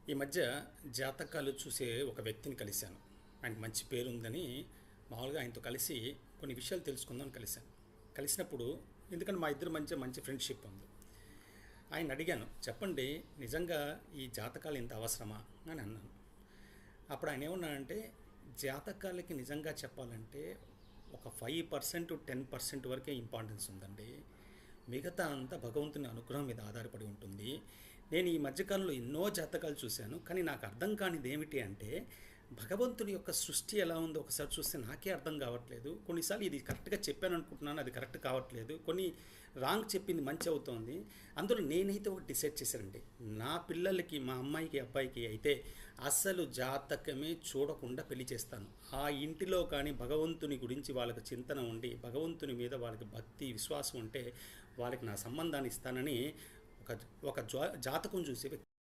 ఈ మధ్య జాతకాలు చూసే ఒక వ్యక్తిని కలిశాను. ఆయనకి మంచి పేరుందని మామూలుగా ఆయనతో కలిసి కొన్ని విషయాలు తెలుసుకుందామని కలిశాను. కలిసినప్పుడు ఎందుకంటే మా ఇద్దరి మధ్య మంచి ఫ్రెండ్షిప్ ఉంది. ఆయన అడిగాను, చెప్పండి నిజంగా ఈ జాతకాలు ఇంత అవసరమా అని అన్నాను. అప్పుడు ఆయన ఏమన్నాడంటే, జాతకాలకి నిజంగా చెప్పాలంటే ఒక 5% 10% వరకే ఇంపార్టెన్స్ ఉందండి. మిగతా అంతా భగవంతుని అనుగ్రహం మీద ఆధారపడి ఉంటుంది. నేను ఈ మధ్యకాలంలో ఎన్నో జాతకాలు చూశాను, కానీ నాకు అర్థం కానిది ఏమిటి అంటే, భగవంతుని యొక్క సృష్టి ఎలా ఉందో ఒకసారి చూస్తే నాకే అర్థం కావట్లేదు. కొన్నిసార్లు ఇది కరెక్ట్గా చెప్పాను అనుకుంటున్నాను, అది కరెక్ట్ కావట్లేదు. కొన్ని రాంగ్ చెప్పింది మంచి అవుతోంది. అందులో నేనైతే ఒకటి డిసైడ్ చేశానండి, నా పిల్లలకి మా అమ్మాయికి అబ్బాయికి అయితే అస్సలు జాతకమే చూడకుండా పెళ్లి చేస్తాను. ఆ ఇంటిలో కానీ భగవంతుని గురించి వాళ్ళకి చింతన ఉండి, భగవంతుని మీద వాళ్ళకి భక్తి విశ్వాసం ఉంటే వాళ్ళకి నా సంబంధాన్ని ఇస్తానని ఒక ఒక జాతకం చూసి